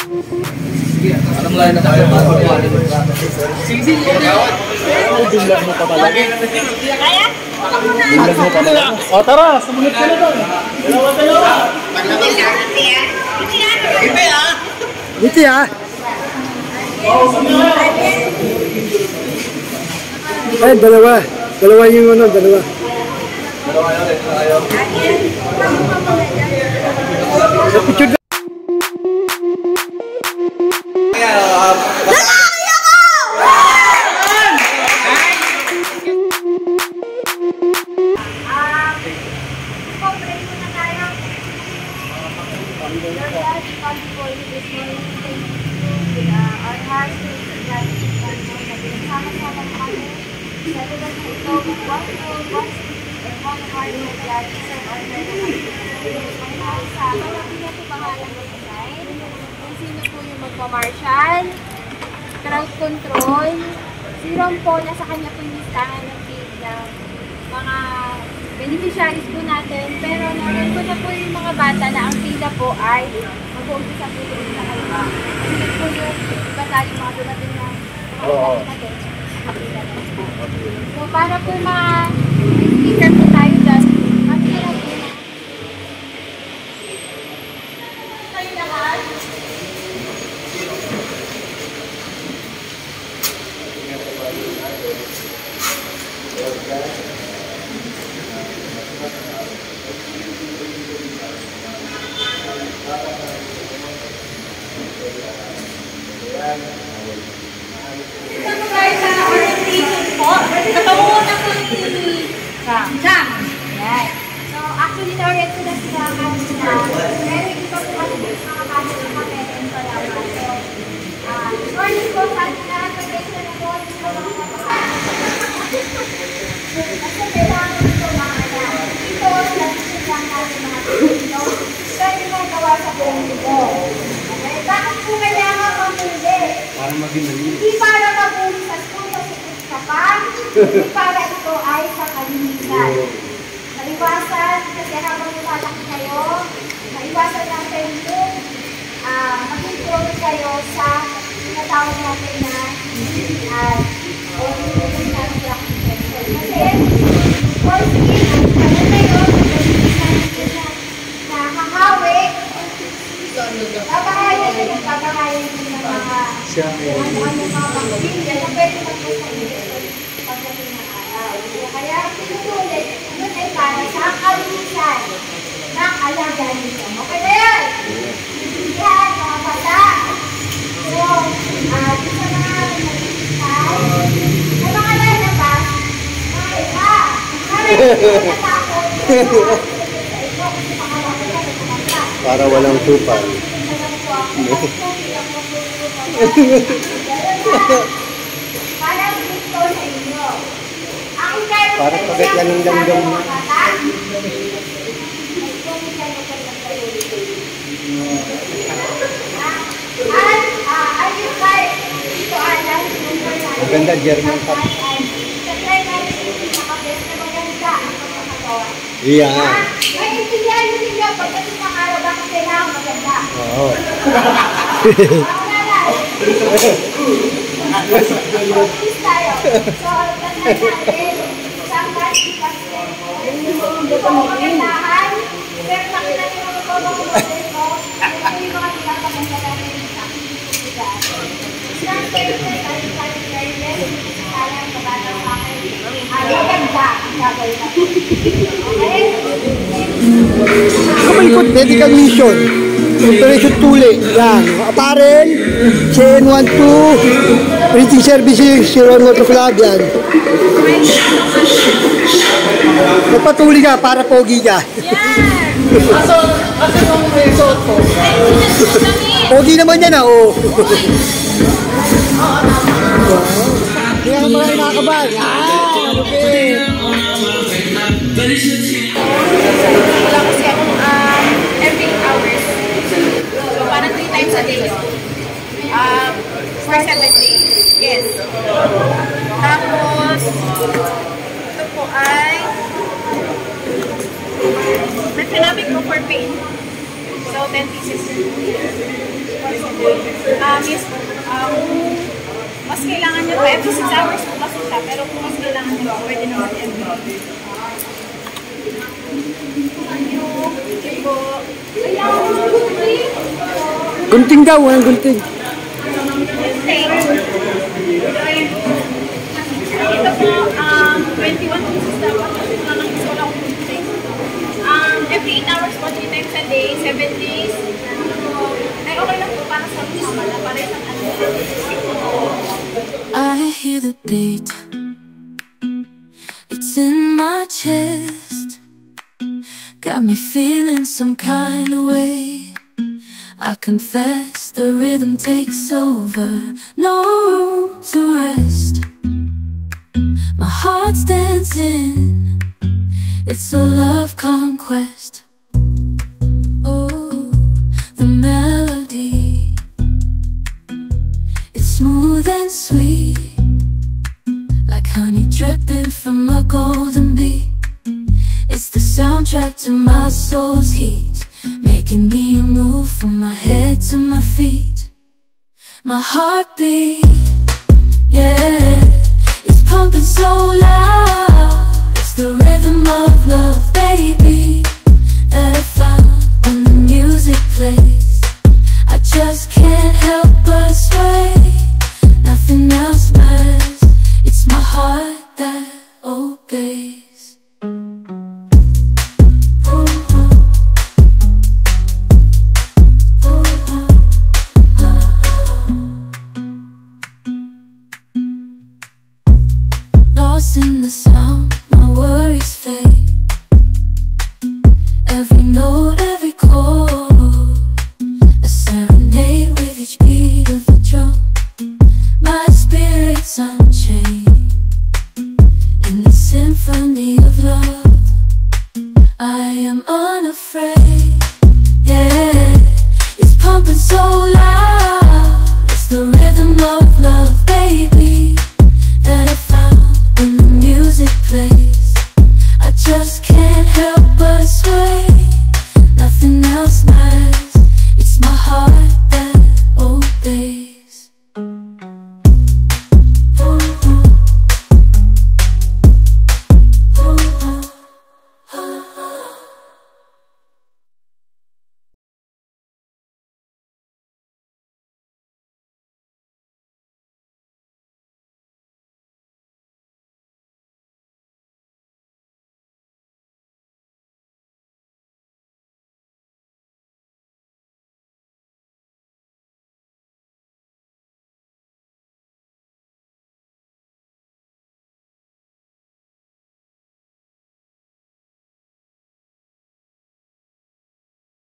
Anong layo na tayo para pagpapalin mo? Sige, Bilag mo pa talaga. Kaya? Bilag mo pa talaga. O tara, sumunod ka na doon. Dalawa. Dito ya. Ay, dalawa. Dalawa yung ano, dalawa. Dalawa yun, tayo. Picture ka. Marshal, crowd control, si Ron po, nasa kanya po yung listahan ng page ng mga beneficiaries po natin, pero naroon po na po yung mga bata na ang pila po ay mag-uumpisa po yung sa kalma. Kasi po yung iba tayo mga dumating na mga natin. So para po speaker po tayo dyan, mag-speaker po na. Kayo lahat. Ito tayo sa orientation po. Nakawuna po ni Jam. Right. So, actually, na-orient ko na sila kanina. Pero iba po kasi mga bata na parents pa lang. So, morning po sa atin na pag-extra na po sa mga kapatid. Kasi kailangan ito mga alam. Ito, natin lang natin mga Pilipino. Ito yung magawa sa buong mundo. Okay? Bakit po kailangan mamuli? Para maging Hindi para mabuli sa school kasi sa pan. Hindi para ito ay sa kalinisan. Maiwasan kasi habang lumalaki kayo, maiwasan natin yung mag-control kayo sa tinatawag natin na DTI o yung natin kasi for skin, ano na yun, na hahawi, babahayan din ng mga bakterya na pwede magpapalito pagdating ng araw. Kaya pinutulit, ano ay para sa kalinisan ng alaga nito. Okay ba yan? Yan, mga bata. So, dito sa mga nagpapalito, sa mga lalabas, mga iba, natakot, para walang tupal. Para pagkat yan ang langgam mo. Maganda, German cup. Iya. Ay, intindihan nyo ninyo, pagdating ng araw, bakit kailangan maganda? Oo. Please tayo. So, ganda natin, isang kasi hindi ko magandahan, pero nakita nyo mga model ko, ito yung mga pinapaganda natin sa aking publikaan. Isang favorite, ang favorite, kaya kabatang sa akin, maganda ang gagawin natin. Okay? Kumalikot, medical mission. Operation Tuli. Yan. Apparel, CN12, printing services, Siron Motor Club. Yan. Magpatuli ka para pogi ka. Aso yung resort ko? Pogi naman yan, oo. Kaya ang mga nakakabahan. Yan. Okay. Wala kasi akong every hours. So, parang 3 times a day. For 7 days. Yes. Tapos, ito po ay methenamic for pain. So, So, 10 pieces. Yes po. Mas kailangan nyo pa, every 6 hours po kasi siya, pero kung mas kailangan nyo pa, pwede naman every. Okay po. Gunting daw, walang gunting. Ito po, 21 pieces dapat kasi lang iso lang kung every 8 hours po, 3 times a day, 7 days. Ay, okay lang po para sa mga para isang ano. I hear the beat, it's in my chest, got me feeling some kind of way. I confess the rhythm takes over, no room to rest. My heart's dancing, it's a love conquest. Oh, the melody, it's smooth and sweet, like honey dripping from a golden bee. It's the soundtrack to my soul's heat, making me move from my head to my feet. My heartbeat, yeah, it's pumping so loud. It's the rhythm of love, baby.